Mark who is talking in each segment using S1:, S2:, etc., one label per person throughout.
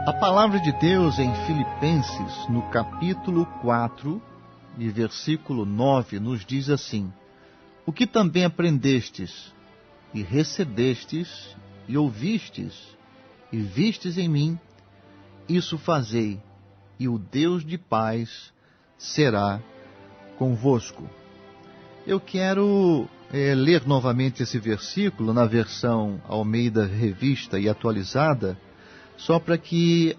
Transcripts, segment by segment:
S1: A palavra de Deus em Filipenses, no capítulo 4, e versículo 9, nos diz assim: O que também aprendestes, e recebestes, e ouvistes, e vistes em mim, isso fazei, e o Deus de paz será convosco. Eu quero ler novamente esse versículo na versão Almeida Revista e Atualizada, só para que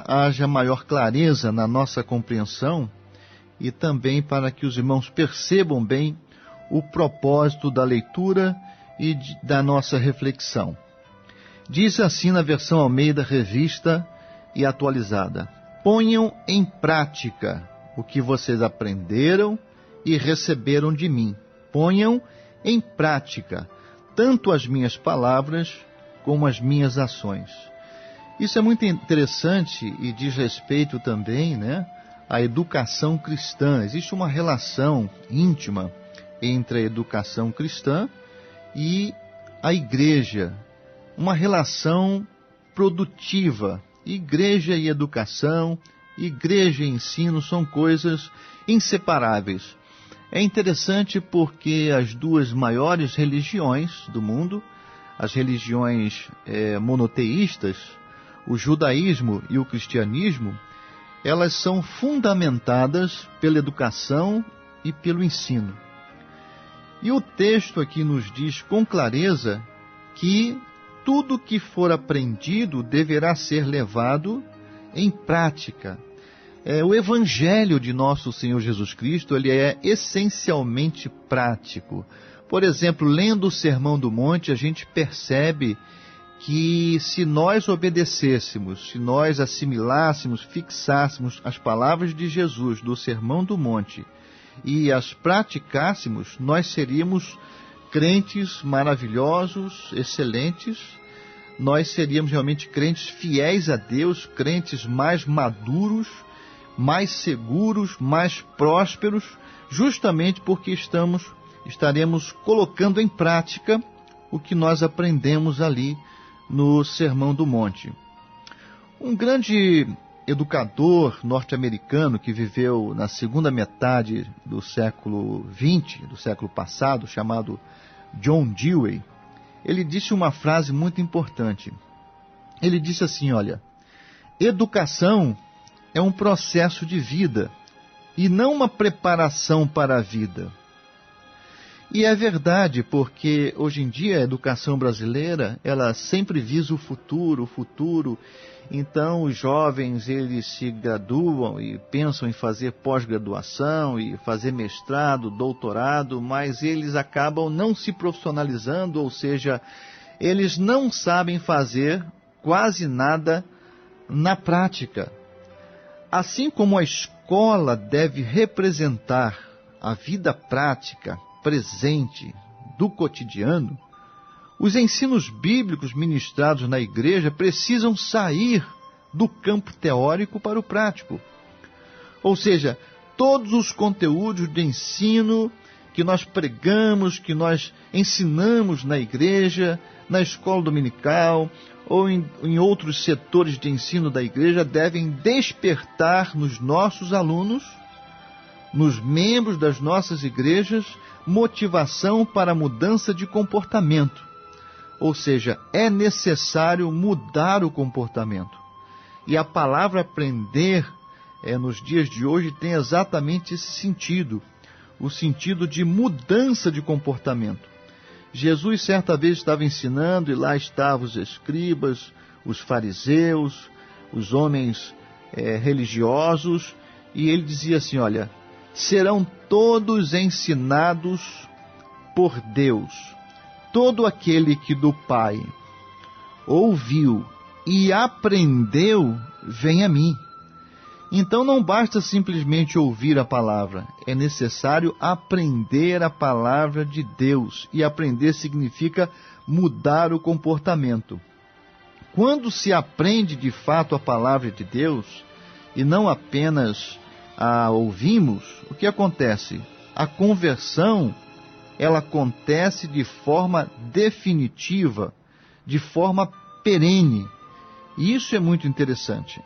S1: haja maior clareza na nossa compreensão e também para que os irmãos percebam bem o propósito da leitura e da nossa reflexão. Diz assim na versão Almeida Revista e Atualizada: Ponham em prática o que vocês aprenderam e receberam de mim. Ponham em prática tanto as minhas palavras como as minhas ações. Isso é muito interessante e diz respeito também, à educação cristã. Existe uma relação íntima entre a educação cristã e a igreja, uma relação produtiva. Igreja e educação, igreja e ensino são coisas inseparáveis. É interessante porque as duas maiores religiões do mundo, as religiões monoteístas, o judaísmo e o cristianismo, elas são fundamentadas pela educação e pelo ensino. E o texto aqui nos diz com clareza que tudo que for aprendido deverá ser levado em prática. O Evangelho de nosso Senhor Jesus Cristo, ele é essencialmente prático. Por exemplo, lendo o Sermão do Monte, a gente percebe que se nós obedecêssemos, se nós assimilássemos, fixássemos as palavras de Jesus do Sermão do Monte e as praticássemos, nós seríamos crentes maravilhosos, excelentes. Nós seríamos realmente crentes fiéis a Deus, crentes mais maduros, mais seguros, mais prósperos, justamente porque estaremos colocando em prática o que nós aprendemos ali no Sermão do Monte. Um grande educador norte-americano que viveu na segunda metade do século XX, do século passado, chamado John Dewey, ele disse uma frase muito importante. Ele disse assim, olha: educação é um processo de vida e não uma preparação para a vida. E é verdade, porque hoje em dia a educação brasileira, ela sempre visa o futuro. Então os jovens, eles se graduam e pensam em fazer pós-graduação e fazer mestrado, doutorado, mas eles acabam não se profissionalizando, ou seja, eles não sabem fazer quase nada na prática. Assim como a escola deve representar a vida prática, presente, do cotidiano, os ensinos bíblicos ministrados na igreja precisam sair do campo teórico para o prático. Ou seja, todos os conteúdos de ensino que nós pregamos, que nós ensinamos na igreja, na escola dominical ou em outros setores de ensino da igreja devem despertar nos nossos alunos, nos membros das nossas igrejas, motivação para a mudança de comportamento. Ou seja, é necessário mudar o comportamento. E a palavra aprender, nos dias de hoje, tem exatamente esse sentido, o sentido de mudança de comportamento. Jesus certa vez estava ensinando e lá estavam os escribas, os fariseus, os homens religiosos, e ele dizia assim, olha: serão todos ensinados por Deus. Todo aquele que do Pai ouviu e aprendeu, vem a mim. Então não basta simplesmente ouvir a palavra, é necessário aprender a palavra de Deus. E aprender significa mudar o comportamento. Quando se aprende de fato a palavra de Deus, e não apenas a ouvimos, o que acontece? A conversão, ela acontece de forma definitiva, de forma perene. E isso é muito interessante.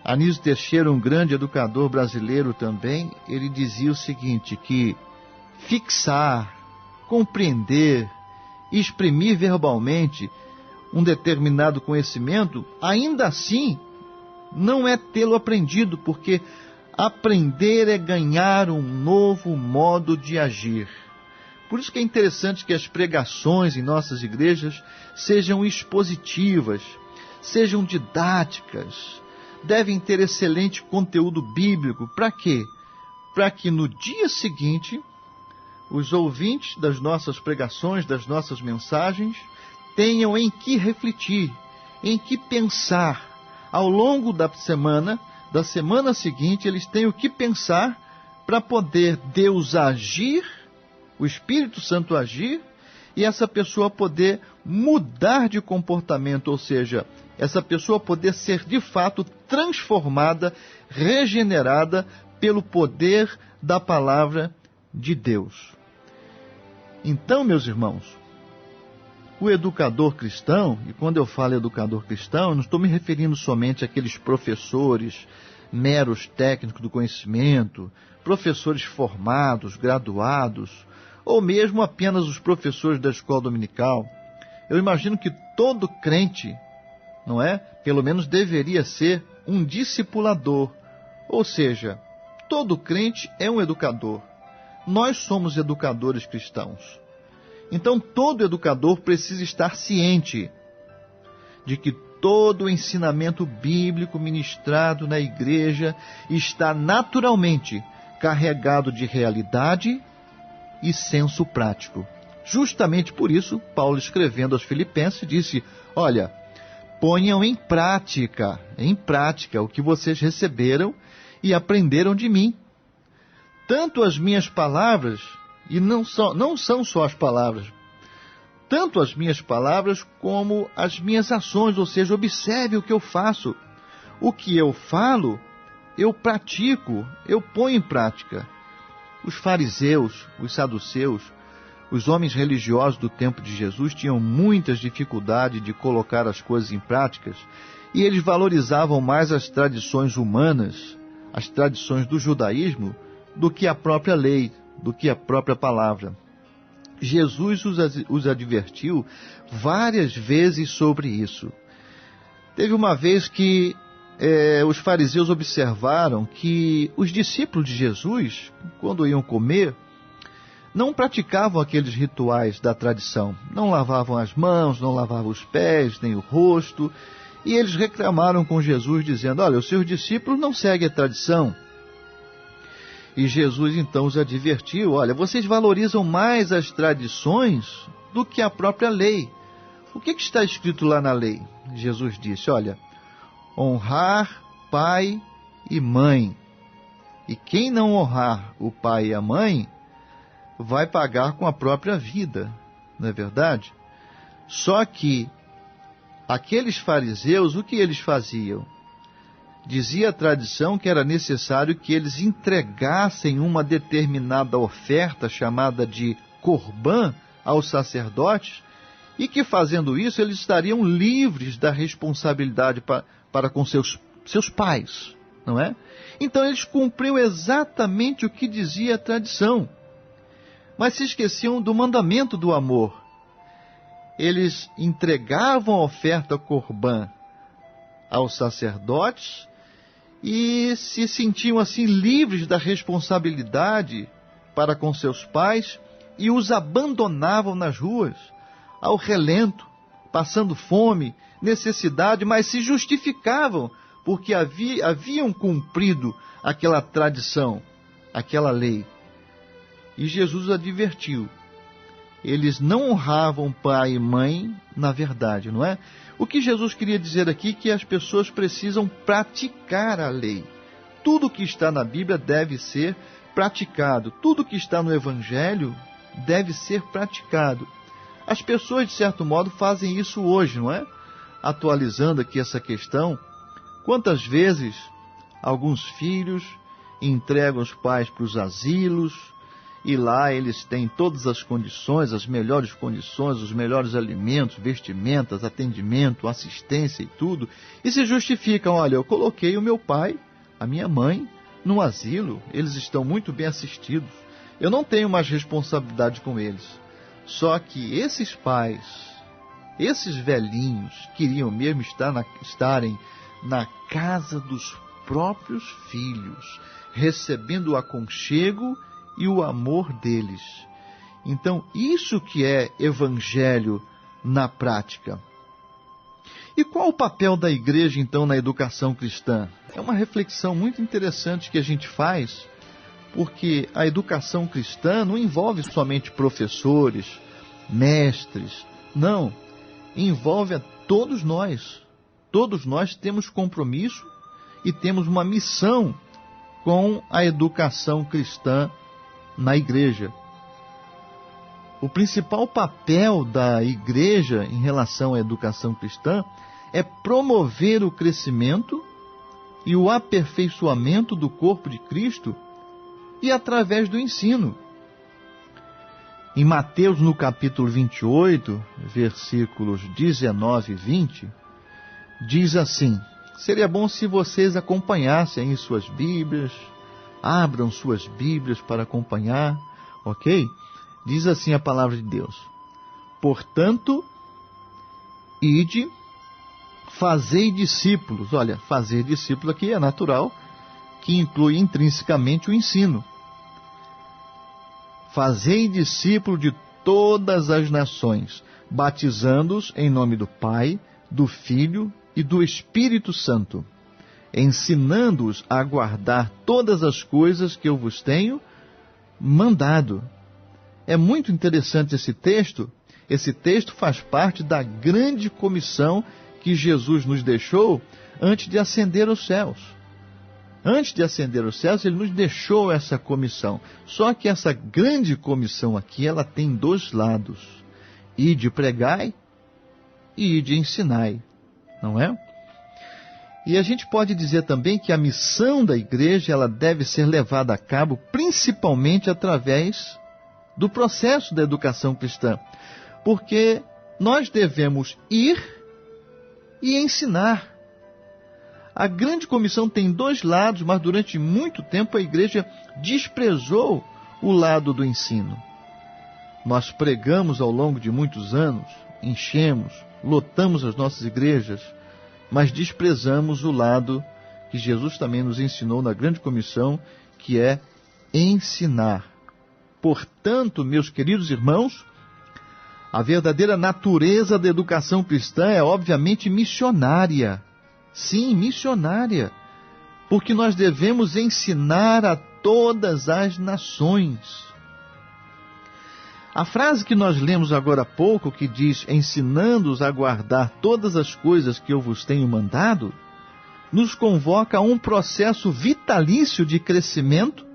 S1: Anísio Teixeira, um grande educador brasileiro também, ele dizia o seguinte, que fixar, compreender, exprimir verbalmente um determinado conhecimento, ainda assim, não é tê-lo aprendido, porque aprender é ganhar um novo modo de agir. Por isso que é interessante que as pregações em nossas igrejas sejam expositivas, sejam didáticas, devem ter excelente conteúdo bíblico. Para quê? Para que no dia seguinte, os ouvintes das nossas pregações, das nossas mensagens, tenham em que refletir, em que pensar. Ao longo da semana seguinte, eles têm o que pensar para poder Deus agir, o Espírito Santo agir, e essa pessoa poder mudar de comportamento, ou seja, essa pessoa poder ser de fato transformada, regenerada pelo poder da palavra de Deus. Então, meus irmãos, o educador cristão, e quando eu falo educador cristão, eu não estou me referindo somente àqueles professores, meros técnicos do conhecimento, professores formados, graduados, ou mesmo apenas os professores da escola dominical. Eu imagino que todo crente, não é? Pelo menos deveria ser um discipulador. Ou seja, todo crente é um educador. Nós somos educadores cristãos. Então, todo educador precisa estar ciente de que todo o ensinamento bíblico ministrado na igreja está naturalmente carregado de realidade e senso prático. Justamente por isso, Paulo, escrevendo aos Filipenses, disse, olha, ponham em prática o que vocês receberam e aprenderam de mim. Tanto as minhas palavras, e não são só as palavras, tanto as minhas palavras como as minhas ações, ou seja, observe o que eu faço. O que eu falo, eu pratico, eu ponho em prática. Os fariseus, os saduceus, os homens religiosos do tempo de Jesus tinham muitas dificuldades de colocar as coisas em práticas, e eles valorizavam mais as tradições humanas, as tradições do judaísmo, do que a própria lei, do que a própria palavra. Jesus os advertiu várias vezes sobre isso. Teve uma vez que os fariseus observaram que os discípulos de Jesus, quando iam comer, não praticavam aqueles rituais da tradição. Não lavavam as mãos, não lavavam os pés, nem o rosto. E eles reclamaram com Jesus, dizendo, olha, os seus discípulos não seguem a tradição. E Jesus então os advertiu, olha, vocês valorizam mais as tradições do que a própria lei. O que está escrito lá na lei? Jesus disse, olha, honrar pai e mãe. E quem não honrar o pai e a mãe, vai pagar com a própria vida, não é verdade? Só que aqueles fariseus, o que eles faziam? Dizia a tradição que era necessário que eles entregassem uma determinada oferta, chamada de corbã, aos sacerdotes, e que fazendo isso eles estariam livres da responsabilidade para com seus pais, não é? Então eles cumpriam exatamente o que dizia a tradição, mas se esqueciam do mandamento do amor. Eles entregavam a oferta corbã aos sacerdotes e se sentiam assim livres da responsabilidade para com seus pais e os abandonavam nas ruas, ao relento, passando fome, necessidade, mas se justificavam porque haviam cumprido aquela tradição, aquela lei. E Jesus advertiu, eles não honravam pai e mãe na verdade, não é? O que Jesus queria dizer aqui é que as pessoas precisam praticar a lei. Tudo que está na Bíblia deve ser praticado. Tudo que está no Evangelho deve ser praticado. As pessoas, de certo modo, fazem isso hoje, não é? Atualizando aqui essa questão, quantas vezes alguns filhos entregam os pais para os asilos, e lá eles têm todas as condições, as melhores condições, os melhores alimentos, vestimentas, atendimento, assistência e tudo, e se justificam: olha, eu coloquei o meu pai, a minha mãe, num asilo, eles estão muito bem assistidos, eu não tenho mais responsabilidade com eles. Só que esses pais, esses velhinhos, queriam mesmo estarem na casa dos próprios filhos, recebendo o aconchego e o amor deles. Então, isso que é evangelho na prática. E qual o papel da igreja, então, na educação cristã? É uma reflexão muito interessante que a gente faz, porque a educação cristã não envolve somente professores, mestres, não, envolve a todos nós. Todos nós temos compromisso e temos uma missão com a educação cristã na igreja. O principal papel da igreja em relação à educação cristã é promover o crescimento e o aperfeiçoamento do corpo de Cristo e através do ensino. Em Mateus, no capítulo 28, versículos 19 e 20, diz assim: seria bom se vocês acompanhassem em suas Bíblias, abram suas Bíblias para acompanhar, ok? Diz assim a palavra de Deus: portanto, ide, fazei discípulos. Olha, fazer discípulo aqui é natural, que inclui intrinsecamente o ensino. Fazei discípulo de todas as nações, batizando-os em nome do Pai, do Filho e do Espírito Santo, ensinando-os a guardar todas as coisas que eu vos tenho mandado. É muito interessante esse texto. Esse texto faz parte da grande comissão que Jesus nos deixou antes de ascender aos céus. Antes de ascender aos céus, ele nos deixou essa comissão. Só que essa grande comissão aqui, ela tem dois lados: ide pregai e ide ensinai, não é? E a gente pode dizer também que a missão da igreja, ela deve ser levada a cabo principalmente através do processo da educação cristã, porque nós devemos ir e ensinar. A grande comissão tem dois lados, mas durante muito tempo a igreja desprezou o lado do ensino. Nós pregamos ao longo de muitos anos, enchemos, lotamos as nossas igrejas, mas desprezamos o lado que Jesus também nos ensinou na grande comissão, que é ensinar. Portanto, meus queridos irmãos, a verdadeira natureza da educação cristã é obviamente missionária. Sim, missionária, porque nós devemos ensinar a todas as nações. A frase que nós lemos agora há pouco, que diz, ensinando-os a guardar todas as coisas que eu vos tenho mandado, nos convoca a um processo vitalício de crescimento,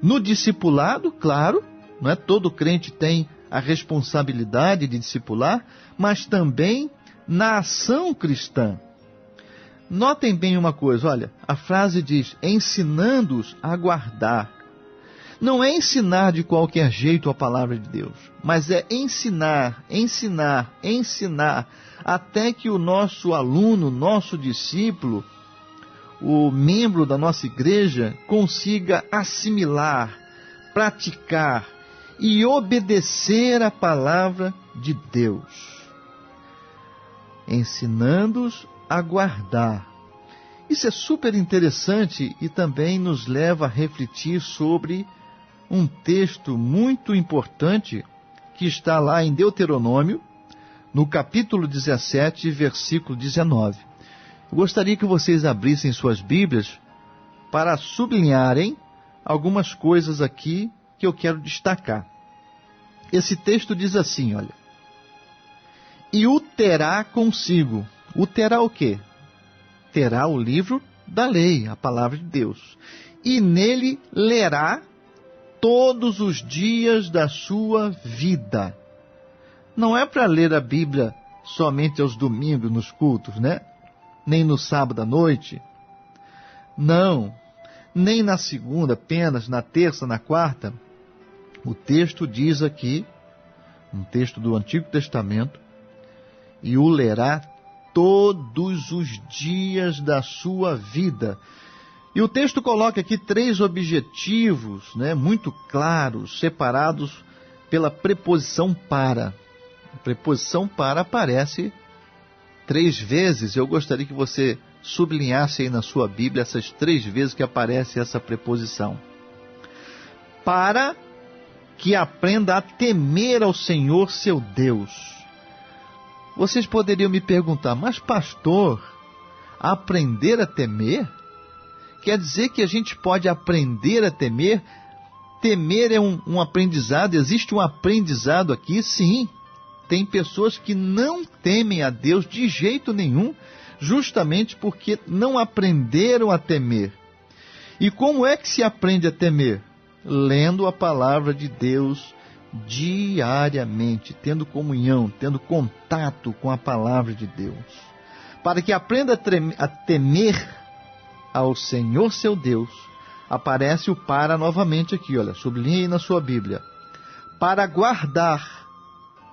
S1: no discipulado, claro, não é? Todo crente tem a responsabilidade de discipular, mas também na ação cristã. Notem bem uma coisa, olha, a frase diz, ensinando-os a guardar. Não é ensinar de qualquer jeito a palavra de Deus, mas é ensinar, até que o nosso aluno, nosso discípulo, o membro da nossa igreja, consiga assimilar, praticar e obedecer a palavra de Deus. Ensinando-os a guardar. Isso é super interessante e também nos leva a refletir sobre um texto muito importante que está lá em Deuteronômio, no capítulo 17, versículo 19. Eu gostaria que vocês abrissem suas Bíblias para sublinharem algumas coisas aqui que eu quero destacar. Esse texto diz assim, olha: e o terá consigo. O terá o quê? Terá o livro da lei, a palavra de Deus. E nele lerá todos os dias da sua vida. Não é para ler a Bíblia somente aos domingos nos cultos, né? Nem no sábado à noite. Não. Nem na segunda, apenas na terça, na quarta. O texto diz aqui, um texto do Antigo Testamento, e o lerá todos os dias da sua vida. E o texto coloca aqui 3 objetivos, muito claros, separados pela preposição para. A preposição para aparece 3 vezes. Eu gostaria que você sublinhasse aí na sua Bíblia essas 3 vezes que aparece essa preposição. Para que aprenda a temer ao Senhor seu Deus. Vocês poderiam me perguntar, mas pastor, aprender a temer? Quer dizer que a gente pode aprender a temer? Temer é um aprendizado, existe um aprendizado aqui? Sim, tem pessoas que não temem a Deus de jeito nenhum, justamente porque não aprenderam a temer. E como é que se aprende a temer? Lendo a palavra de Deus diariamente, tendo comunhão, tendo contato com a palavra de Deus. Para que aprenda a temer ao Senhor seu Deus, aparece o para novamente aqui, olha, sublinhe aí na sua Bíblia. Para guardar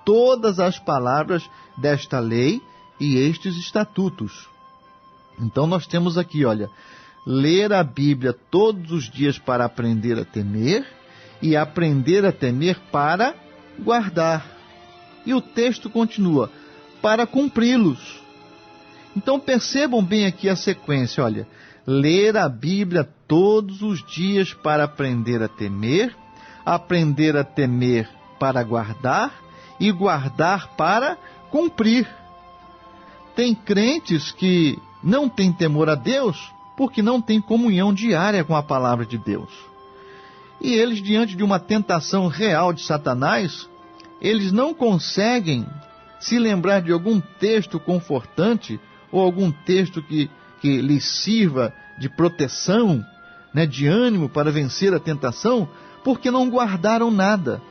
S1: todas as palavras desta lei e estes estatutos. Então nós temos aqui, olha, ler a Bíblia todos os dias para aprender a temer, e aprender a temer para guardar. E o texto continua, para cumpri-los. Então percebam bem aqui a sequência, olha, ler a Bíblia todos os dias para aprender a temer para guardar, e guardar para cumprir. Tem crentes que não têm temor a Deus porque não têm comunhão diária com a palavra de Deus. E eles, diante de uma tentação real de Satanás, eles não conseguem se lembrar de algum texto confortante ou algum texto que lhes sirva de proteção, de ânimo para vencer a tentação, porque não guardaram nada.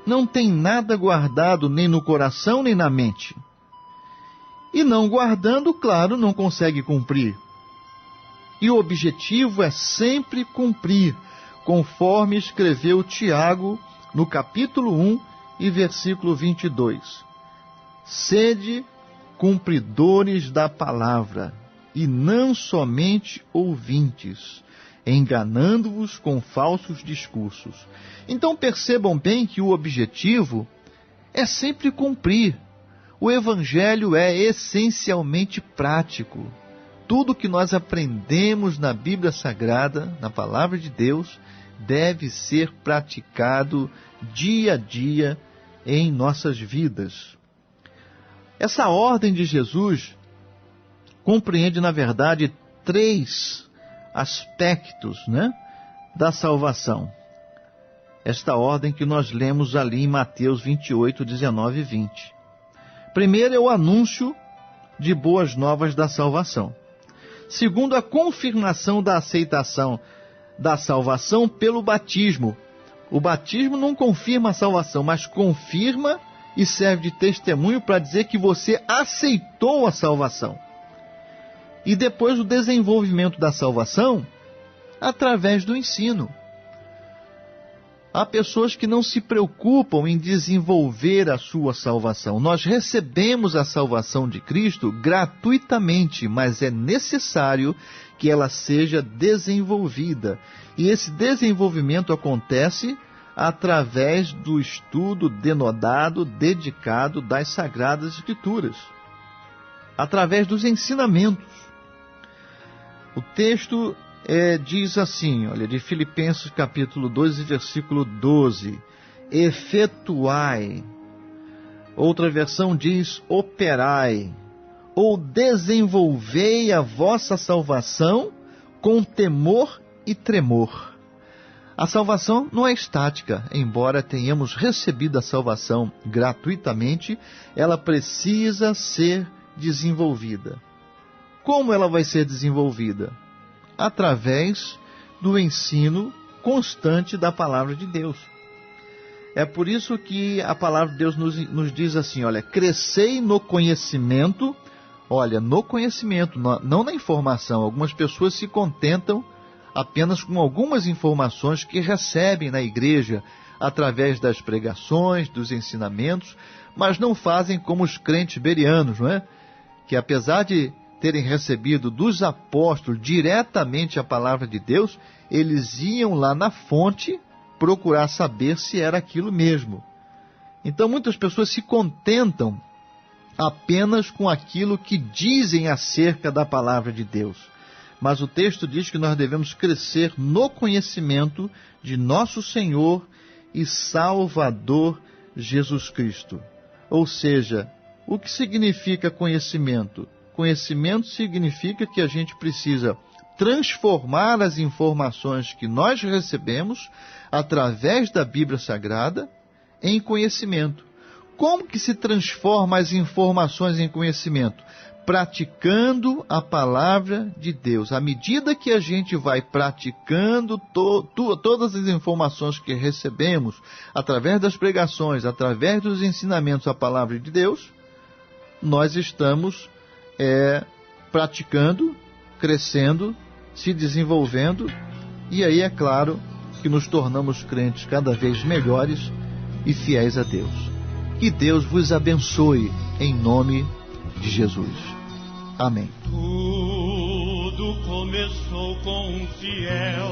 S1: Não tem nada guardado nem no coração nem na mente. E não guardando, claro, não consegue cumprir. E o objetivo é sempre cumprir, conforme escreveu Tiago no capítulo 1 e versículo 22. Sede cumpridores da palavra, e não somente ouvintes, enganando-vos com falsos discursos. Então percebam bem que o objetivo é sempre cumprir. O Evangelho é essencialmente prático. Tudo que nós aprendemos na Bíblia Sagrada, na Palavra de Deus, deve ser praticado dia a dia em nossas vidas. Essa ordem de Jesus compreende, na verdade, 3 aspectos, da salvação. Esta ordem que nós lemos ali em Mateus 28, 19 e 20. Primeiro é o anúncio de boas novas da salvação. Segundo, a confirmação da aceitação da salvação pelo batismo. O batismo não confirma a salvação, mas confirma e serve de testemunho para dizer que você aceitou a salvação. E depois o desenvolvimento da salvação através do ensino. Há pessoas que não se preocupam em desenvolver a sua salvação. Nós recebemos a salvação de Cristo gratuitamente, mas é necessário que ela seja desenvolvida. E esse desenvolvimento acontece através do estudo denodado, dedicado das Sagradas Escrituras. Através dos ensinamentos. O texto diz assim, olha, de Filipenses capítulo 2, versículo 12, efetuai. Outra versão diz, operai, ou desenvolvei a vossa salvação com temor e tremor. A salvação não é estática, embora tenhamos recebido a salvação gratuitamente, ela precisa ser desenvolvida. Como ela vai ser desenvolvida? Através do ensino constante da palavra de Deus. É por isso que a palavra de Deus nos diz assim, olha, crescei no conhecimento, olha, no conhecimento, não na informação. Algumas pessoas se contentam apenas com algumas informações que recebem na igreja, através das pregações, dos ensinamentos, mas não fazem como os crentes bereanos, não é? Que apesar de terem recebido dos apóstolos diretamente a palavra de Deus, eles iam lá na fonte procurar saber se era aquilo mesmo. Então muitas pessoas se contentam apenas com aquilo que dizem acerca da palavra de Deus. Mas o texto diz que nós devemos crescer no conhecimento de nosso Senhor e Salvador Jesus Cristo. Ou seja, o que significa conhecimento? Conhecimento significa que a gente precisa transformar as informações que nós recebemos através da Bíblia Sagrada em conhecimento. Como que se transforma as informações em conhecimento? Praticando a palavra de Deus. À medida que a gente vai praticando todas as informações que recebemos, através das pregações, através dos ensinamentos à palavra de Deus, nós estamos praticando, crescendo, se desenvolvendo, e aí é claro que nos tornamos crentes cada vez melhores e fiéis a Deus. Que Deus vos abençoe em nome de Jesus. Amém.
S2: Tudo começou com um fiel